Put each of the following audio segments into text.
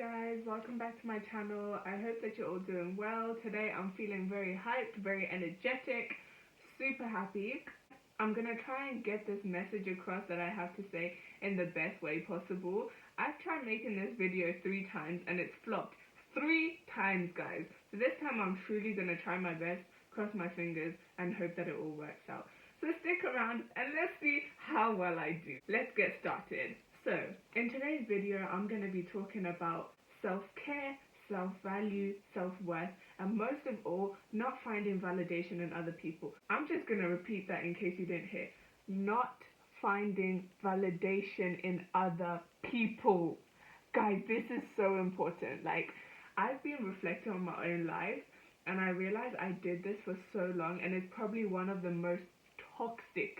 guys, welcome back to my channel. I hope that you're all doing well. Today I'm feeling very hyped, very energetic, super happy. I'm gonna try and get this message across that I have to say in the best way possible. I've tried making this video 3 times and it's flopped 3 times, guys. So this time I'm truly gonna try my best, cross my fingers, and hope that it all works out. So stick around and let's see how well I do. Let's get started. So, in today's video, I'm going to be talking about self-care, self-value, self-worth, and most of all, not finding validation in other people. I'm just going to repeat that in case you didn't hear. Not finding validation in other people. Guys, this is so important. Like, I've been reflecting on my own life, and I realized I did this for so long, and it's probably one of the most toxic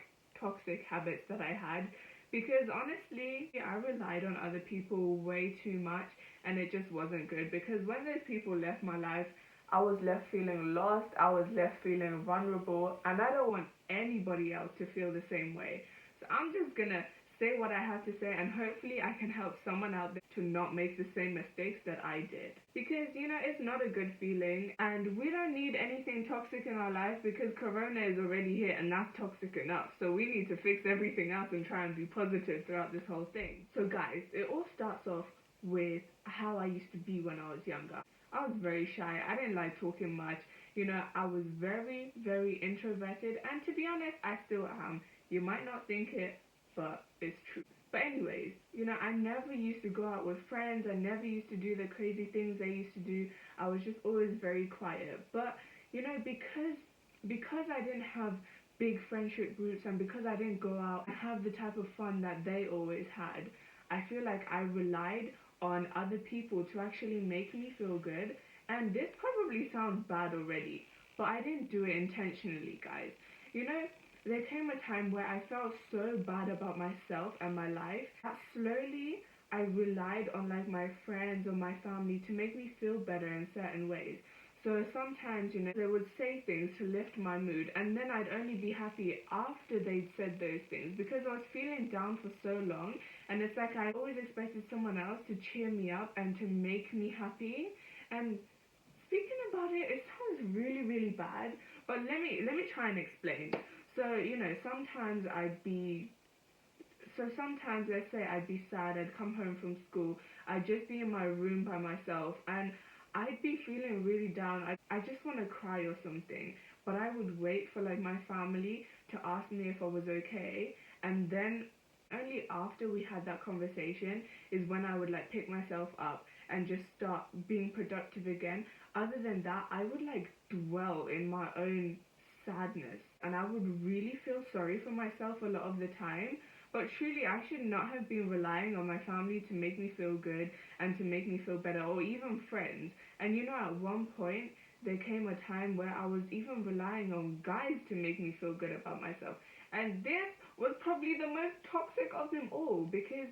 habits that I had. Because honestly, I relied on other people way too much and it just wasn't good. Because when those people left my life, I was left feeling lost, I was left feeling vulnerable, and I don't want anybody else to feel the same way. So I'm just gonna say what I have to say and hopefully I can help someone out there to not make the same mistakes that I did. Because, it's not a good feeling and we don't need anything toxic in our life because Corona is already here and that's toxic enough. So we need to fix everything else and try and be positive throughout this whole thing. So guys, it all starts off with how I used to be when I was younger. I was very shy. I didn't like talking much. I was very, very introverted and to be honest, I still am. You might not think it, but it's true. But anyways, I never used to go out with friends. I never used to do the crazy things they used to do. I was just always very quiet. But, because I didn't have big friendship groups and because I didn't go out and have the type of fun that they always had, I feel like I relied on other people to actually make me feel good. And this probably sounds bad already, but I didn't do it intentionally, guys. There came a time where I felt so bad about myself and my life that slowly I relied on my friends or my family to make me feel better in certain ways. So sometimes, they would say things to lift my mood and then I'd only be happy after they'd said those things because I was feeling down for so long and it's like I always expected someone else to cheer me up and to make me happy. And speaking about it, it sounds really, really bad, but let me try and explain. So, sometimes, let's say I'd be sad, I'd come home from school, I'd just be in my room by myself, and I'd be feeling really down. I just want to cry or something, but I would wait for, my family to ask me if I was okay, and then only after we had that conversation is when I would, pick myself up and just start being productive again. Other than that, I would, dwell in my own sadness and I would really feel sorry for myself a lot of the time. But truly, I should not have been relying on my family to make me feel good and to make me feel better, or even friends. And at one point, there came a time where I was even relying on guys to make me feel good about myself. And this was probably the most toxic of them all because,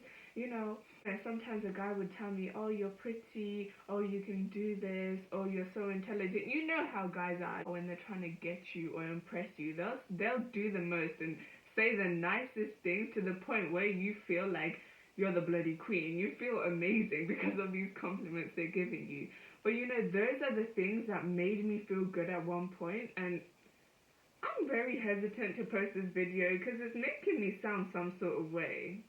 sometimes a guy would tell me, oh, you're pretty, oh, you can do this, oh, you're so intelligent. You know how guys are when they're trying to get you or impress you. They'll do the most and say the nicest things to the point where you feel like you're the bloody queen. You feel amazing because of these compliments they're giving you. But those are the things that made me feel good at one point, and I'm very hesitant to post this video because it's making me sound some sort of way.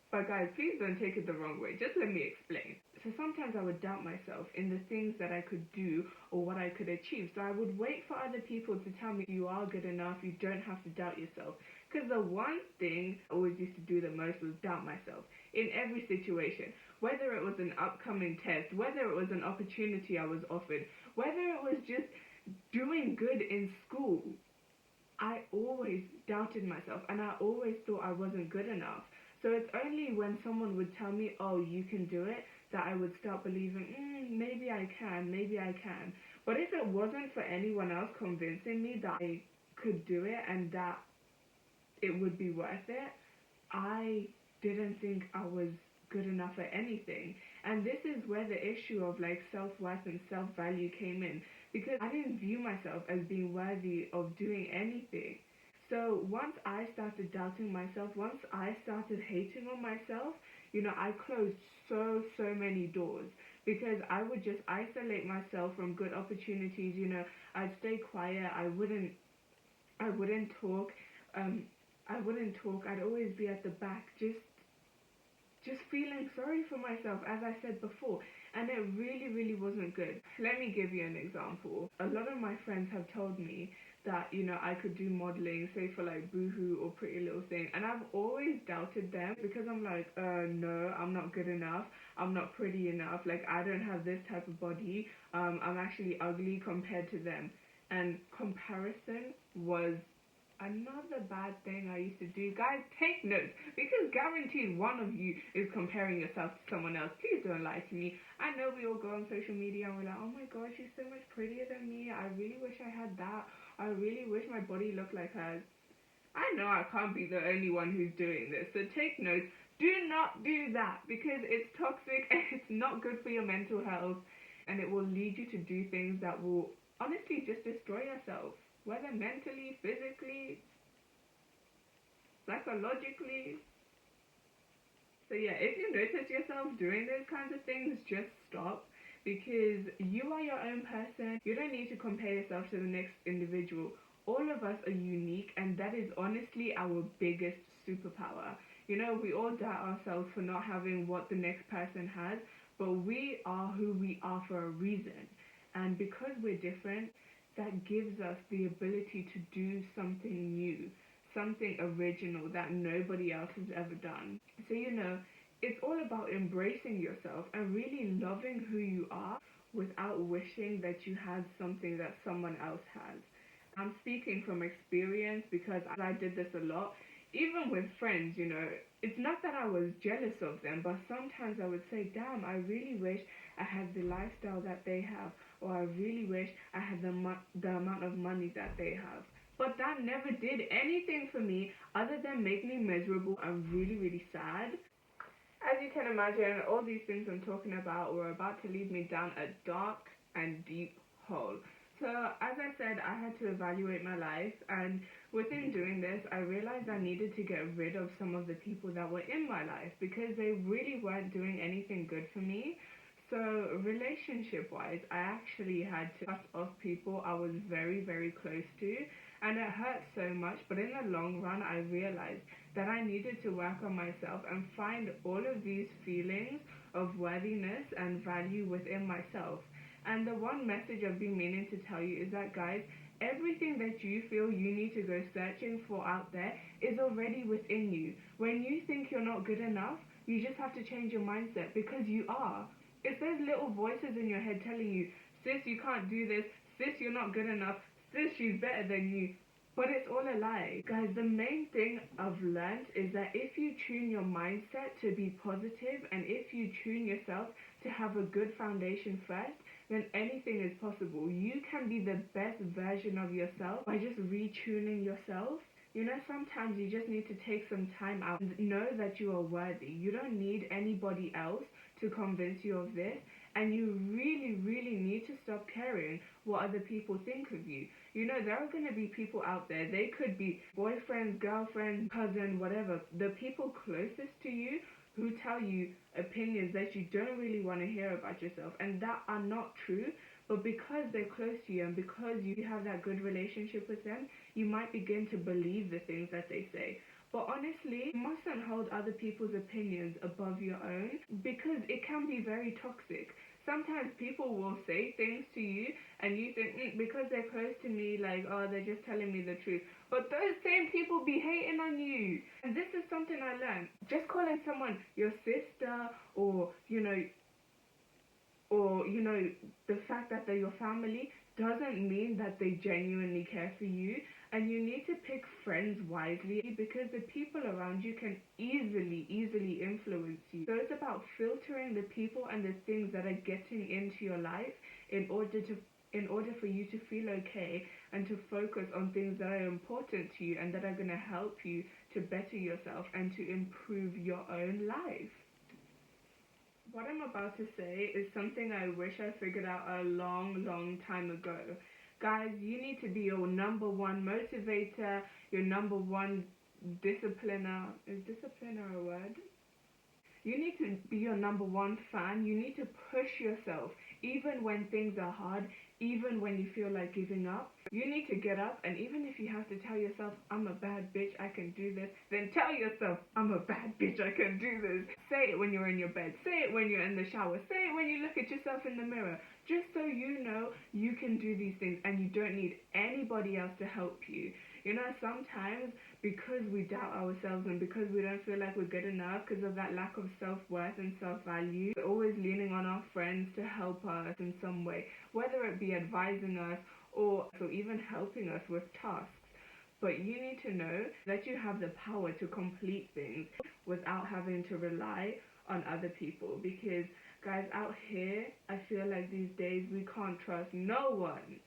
But guys, please don't take it the wrong way. Just let me explain. So sometimes I would doubt myself in the things that I could do or what I could achieve. So I would wait for other people to tell me you are good enough, you don't have to doubt yourself. Because the one thing I always used to do the most was doubt myself in every situation. Whether it was an upcoming test, whether it was an opportunity I was offered, whether it was just doing good in school, I always doubted myself and I always thought I wasn't good enough. So it's only when someone would tell me, oh, you can do it, that I would start believing, maybe I can. But if it wasn't for anyone else convincing me that I could do it and that it would be worth it, I didn't think I was good enough at anything. And this is where the issue of self-worth and self-value came in, because I didn't view myself as being worthy of doing anything. So once I started doubting myself, once I started hating on myself, I closed so many doors because I would just isolate myself from good opportunities. I'd stay quiet. I wouldn't talk. Um, I wouldn't talk. I'd always be at the back, just feeling sorry for myself, as I said before, and it really wasn't good. Let me give you an example. A lot of my friends have told me that, I could do modeling, say for like Boohoo or Pretty Little Thing, and I've always doubted them because I'm like, no, I'm not good enough, I'm not pretty enough, like I don't have this type of body, I'm actually ugly compared to them. And comparison was another bad thing I used to do. Guys, take notes because guaranteed one of you is comparing yourself to someone else. Please don't lie to me. I know we all go on social media and we're like, oh my god, she's so much prettier than me. I really wish I had that. I really wish my body looked like hers. I know I can't be the only one who's doing this. So take notes. Do not do that because it's toxic and it's not good for your mental health, and it will lead you to do things that will honestly just destroy yourself, whether mentally, physically, psychologically. So yeah, if you notice yourself doing those kinds of things, just stop because you are your own person. You don't need to compare yourself to the next individual. All of us are unique, and that is honestly our biggest superpower. We all doubt ourselves for not having what the next person has, but we are who we are for a reason. And because we're different, that gives us the ability to do something new, something original that nobody else has ever done. So, it's all about embracing yourself and really loving who you are without wishing that you had something that someone else has. I'm speaking from experience because I did this a lot. Even with friends, it's not that I was jealous of them, but sometimes I would say, damn, I really wish I had the lifestyle that they have, or I really wish I had the amount of money that they have. But that never did anything for me other than make me miserable and really sad. As you can imagine, all these things I'm talking about were about to lead me down a dark and deep hole. So, as I said, I had to evaluate my life, and within doing this, I realized I needed to get rid of some of the people that were in my life because they really weren't doing anything good for me. So, relationship wise, I actually had to cut off people I was very close to, and it hurt so much. But in the long run, I realized that I needed to work on myself and find all of these feelings of worthiness and value within myself. And the one message I've been meaning to tell you is that, guys, everything that you feel you need to go searching for out there is already within you. When you think you're not good enough, you just have to change your mindset because you are. It's those little voices in your head telling you, sis, you can't do this, sis, you're not good enough, sis, she's better than you. But it's all a lie. Guys, the main thing I've learned is that if you tune your mindset to be positive and if you tune yourself to have a good foundation first, then anything is possible. You can be the best version of yourself by just retuning yourself. Sometimes you just need to take some time out and know that you are worthy. You don't need anybody else to convince you of this, and you really need to stop caring what other people think of you. There are going to be people out there, they could be boyfriends, girlfriends, cousin, whatever, the people closest to you who tell you opinions that you don't really want to hear about yourself and that are not true, but because they're close to you and because you have that good relationship with them, you might begin to believe the things that they say. But honestly, you mustn't hold other people's opinions above your own because it can be very toxic. Sometimes people will say things to you and you think, because they're close to me, like, oh, they're just telling me the truth. But those same people be hating on you. And this is something I learned. Just calling someone your sister or, the fact that they're your family doesn't mean that they genuinely care for you. And you need to pick friends wisely because the people around you can easily influence you. So it's about filtering the people and the things that are getting into your life in order for you to feel okay and to focus on things that are important to you and that are going to help you to better yourself and to improve your own life. What I'm about to say is something I wish I figured out a long time ago. Guys, you need to be your number one motivator, your number one discipliner. Is discipliner a word? You need to be your number one fan. You need to push yourself, even when things are hard, even when you feel like giving up. You need to get up, and even if you have to tell yourself, I'm a bad bitch, I can do this, then tell yourself, I'm a bad bitch, I can do this. Say it when you're in your bed. Say it when you're in the shower. Say it when you look at yourself in the mirror. Just so you know you can do these things and you don't need anybody else to help you. You know, sometimes because we doubt ourselves and because we don't feel like we're good enough because of that lack of self-worth and self-value, we're always leaning on our friends to help us in some way, whether it be advising us or even helping us with tasks. But you need to know that you have the power to complete things without having to rely on other people, because guys, out here, I feel like these days we can't trust no one.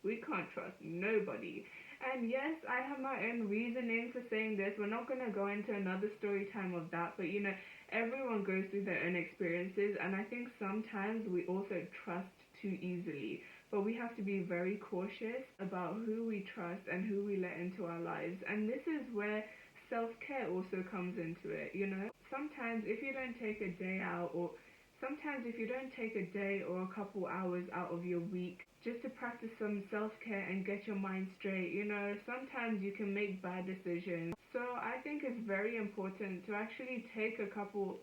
We can't trust nobody. And yes, I have my own reasoning for saying this. We're not going to go into another story time of that, but you know, everyone goes through their own experiences, and I think sometimes we also trust too easily. But we have to be very cautious about who we trust and who we let into our lives. And this is where self-care also comes into it, you know? Sometimes if you don't take a day out, or sometimes if you don't take a day or a couple hours out of your week just to practice some self-care and get your mind straight, you know, sometimes you can make bad decisions. So I think it's very important to actually take a couple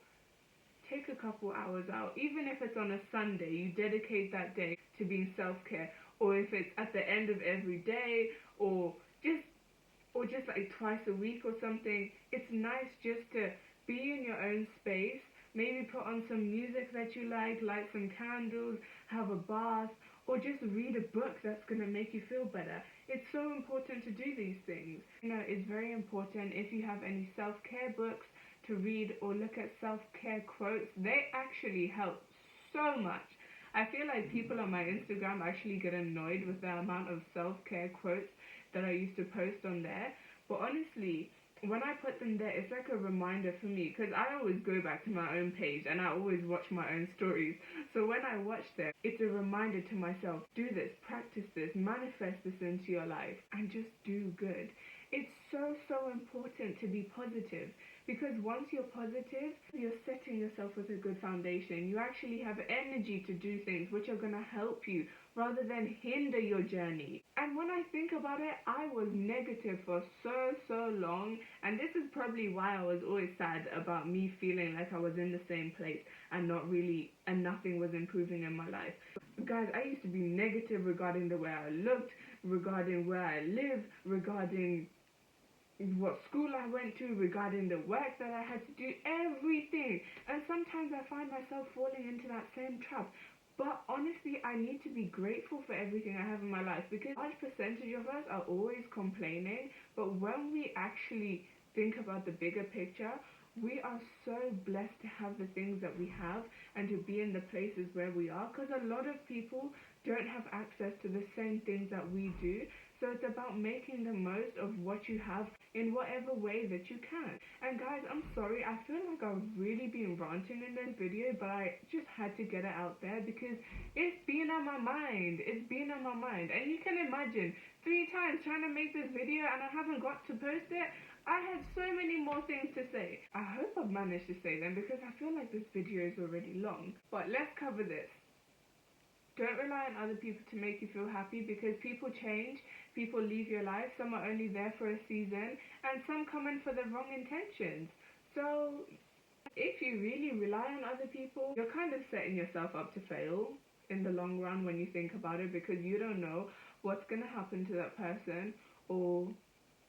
hours out, even if it's on a Sunday. You dedicate that day to being self-care, or if it's at the end of every day, or just like twice a week or something. It's nice just to be in your own space, maybe put on some music that you like, light some candles, have a bath, or just read a book that's going to make you feel better. It's so important to do these things. You know, it's very important if you have any self-care books to read or look at self-care quotes. They actually help so much. I feel like people on my Instagram actually get annoyed with the amount of self-care quotes that I used to post on there. But honestly, when I put them there, it's like a reminder for me, because I always go back to my own page and I always watch my own stories. So when I watch them, it's a reminder to myself, do this, practice this, manifest this into your life, and just do good. It's so important to be positive, because once you're positive, you're setting yourself with a good foundation. You actually have energy to do things which are going to help you rather than hinder your journey. And when I think about it, I was negative for so long, and this is probably why I was always sad about me feeling like I was in the same place and nothing was improving in my life. Guys, I used to be negative regarding the way I looked, regarding where I live, regarding what school I went to, regarding the work that I had to do, everything. And sometimes I find myself falling into that same trap. But honestly, I need to be grateful for everything I have in my life, because a large percentage of us are always complaining. But when we actually think about the bigger picture, we are so blessed to have the things that we have and to be in the places where we are, because a lot of people don't have access to the same things that we do. So it's about making the most of what you have in whatever way that you can. And guys, I'm sorry, I feel like I've really been ranting in this video, but I just had to get it out there because it's been on my mind. It's been on my mind. And you can imagine, 3 times trying to make this video and I haven't got to post it. I had so many more things to say. I hope I've managed to say them, because I feel like this video is already long. But let's cover this. Don't rely on other people to make you feel happy, because people change, people leave your life, some are only there for a season, and some come in for the wrong intentions. So if you really rely on other people, you're kind of setting yourself up to fail in the long run when you think about it, because you don't know what's going to happen to that person, or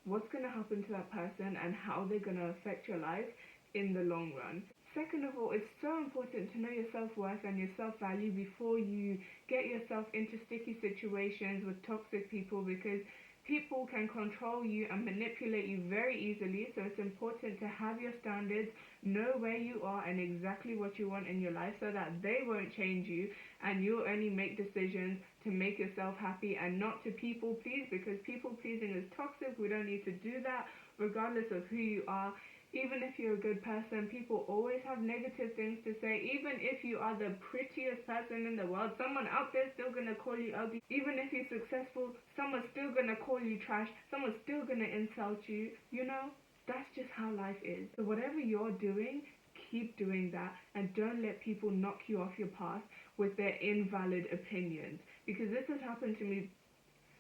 and how they're going to affect your life in the long run. Second of all, it's so important to know your self-worth and your self-value before you get yourself into sticky situations with toxic people, because people can control you and manipulate you very easily. So it's important to have your standards, know where you are and exactly what you want in your life, so that they won't change you and you'll only make decisions to make yourself happy and not to people please, because people pleasing is toxic. We don't need to do that, regardless of who you are. Even if you're a good person, people always have negative things to say. Even if you are the prettiest person in the world, someone out there is still going to call you ugly. Even if you're successful, someone's still going to call you trash. Someone's still going to insult you. You know, that's just how life is. So whatever you're doing, keep doing that, and don't let people knock you off your path with their invalid opinions, because this has happened to me.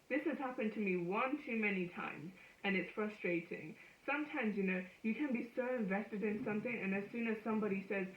This has happened to me one too many times, and it's frustrating. Sometimes, you can be so invested in something, and as soon as somebody says,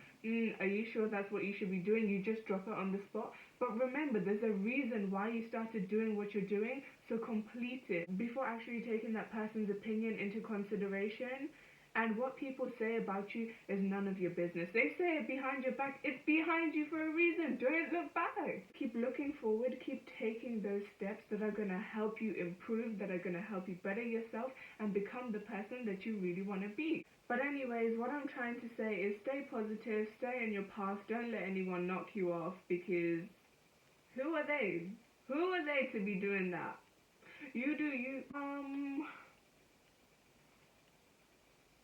are you sure that's what you should be doing, you just drop it on the spot. But remember, there's a reason why you started doing what you're doing, so complete it before actually taking that person's opinion into consideration. And what people say about you is none of your business. They say it behind your back. It's behind you for a reason. Don't look back. Keep looking forward. Keep taking those steps that are going to help you improve, that are going to help you better yourself and become the person that you really want to be. But anyways, what I'm trying to say is stay positive, stay in your path. Don't let anyone knock you off, because who are they? Who are they to be doing that? You do you.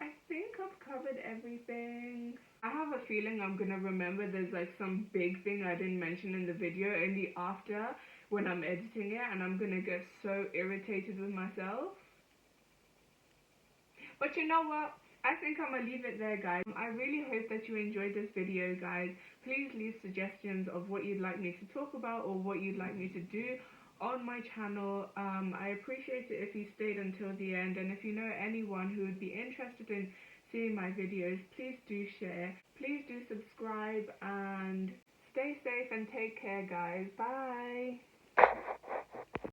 I think I've covered everything. I have a feeling I'm gonna remember there's like some big thing I didn't mention in the video only after, when I'm editing it, and I'm gonna get so irritated with myself. But you know what? I think I'm gonna leave it there, guys. I really hope that you enjoyed this video, guys. Please leave suggestions of what you'd like me to talk about or what you'd like me to do on my channel. I appreciate it if you stayed until the end, and if you know anyone who would be interested in seeing my videos, please do share. Please do subscribe, and stay safe and take care, guys. Bye.